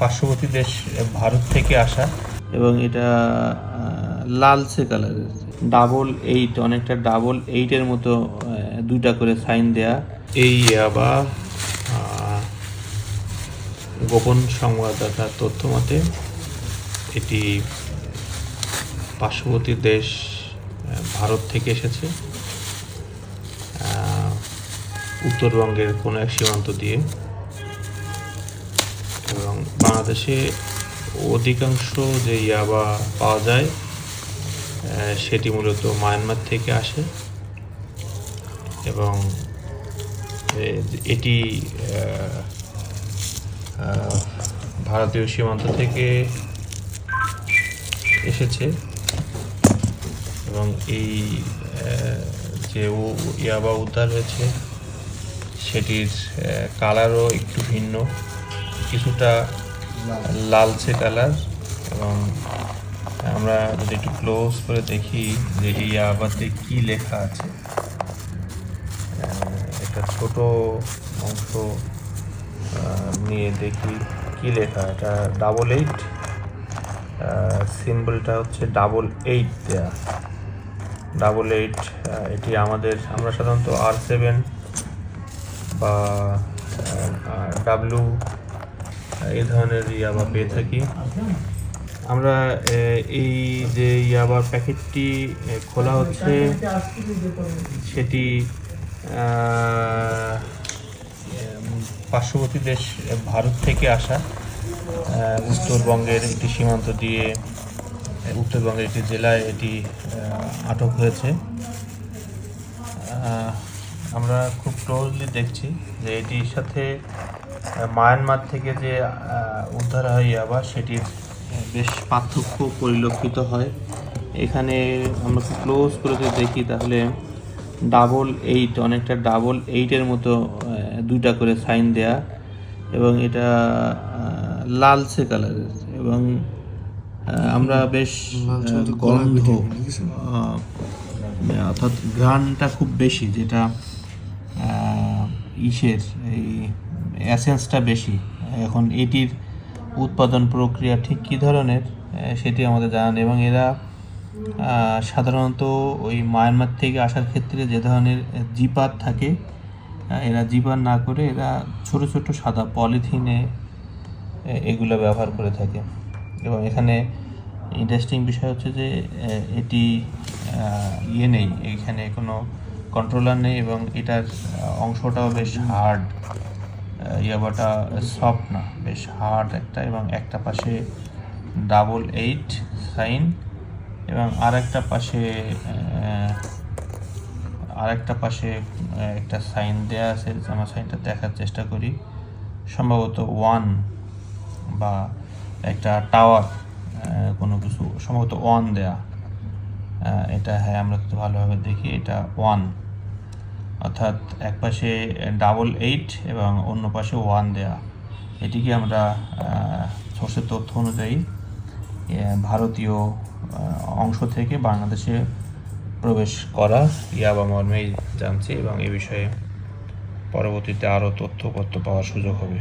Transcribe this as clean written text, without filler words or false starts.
পার্শ্ববর্তী দেশ ভারত থেকে আসা এবং এটা লালচে কালারের 888 অনেকটা 888-এর মতো দুইটা করে সাইন দেয়া। এই ইয়াবা গোপন সংবাদদাতার তথ্য মতে এটি পার্শ্ববর্তী দেশ ভারত থেকে এসেছে, উত্তরবঙ্গের কোনো এক সীমান্ত দিয়ে, এবং বাংলাদেশে অধিকাংশ যে ইয়াবা পাওয়া যায় সেটি মূলত মায়ানমার থেকে আসে এবং এটি ভারতীয় সীমান্ত থেকে এসেছে এবং এই যে ইয়াবা উদ্ধার হয়েছে সেটির কালারও একটু ভিন্ন, কিছুটা লালচে কালার। এবং আমরা যদি একটু ক্লোজ করে দেখি যে এই ইয়াবাতে কী লেখা আছে, একটা ছোট অংশ নিয়ে দেখি কি লেখা। এটা 88, সিম্বলটা হচ্ছে 88 দেয়া। 88 এটি আমরা সাধারণত R7 বা ডাব্লু এই ধরনের ইয়াবা পেয়ে থাকি। আমরা এই যে ইয়াবার প্যাকেটটি খোলা হচ্ছে সেটি পার্শ্ববর্তী দেশ ভারত থেকে আসা, উত্তরবঙ্গের একটি সীমান্ত দিয়ে উত্তরবঙ্গের একটি জেলায় এটি আটক হয়েছে। আমরা খুব ক্লোজলি দেখছি যে এটির সাথে মায়ানমার থেকে যে উদ্ধার হয় ইয়াবা সেটির বেশ পার্থক্য পরিলক্ষিত হয়। এখানে আমরা খুব ক্লোজ করে যদি দেখি তাহলে 88 অনেকটা 88-এর মতো দুইটা করে সাইন দেয়া এবং এটা লালচে কালারের এবং আমরা বেশ গন্ধ অর্থাৎ ঘ্রাণটা খুব বেশি, যেটা এই অ্যাসেন্সটা বেশি। এখন এটির উৎপাদন প্রক্রিয়া ঠিক কী ধরনের সেটি আমাদের জানা নেই এবং এরা সাধারণত ওই মায়ানমার থেকে আসার ক্ষেত্রে যে ধরনের জিপার থাকে এরা জিপার না করে এরা ছোট ছোট সাদা পলিথিনে এগুলো ব্যবহার করে থাকে। এবং এখানে ইন্টারেস্টিং বিষয় হচ্ছে যে এটি নেই, এখানে কোনো কন্ট্রোলার নেই এবং এটার অংশটাও বেশ হার্ড, ইয়াবাটা সফট না, বেশ হার্ড একটা। এবং একটা পাশে 88 সাইন এবং আরেকটা পাশে একটা সাইন দেয়া আছে। আমরা সাইনটা দেখার চেষ্টা করি, সম্ভবত 1 বা একটা টাওয়ার কোনো কিছু, সম্ভবত 1 দেয়া। এটা হ্যাঁ, আমরা তো ভালোভাবে দেখি এটা 1, অর্থাৎ এক পাশে 88 এবং অন্য পাশে 1 দেয়া। এটিকে আমরা সোর্সের তথ্য অনুযায়ী ভারতীয় অংশ থেকে বাংলাদেশে প্রবেশ করা ইয়াবা মর্মেই জানছি এবং এ বিষয়ে পরবর্তীতে আরও তথ্যপত্র পাওয়ার সুযোগ হবে।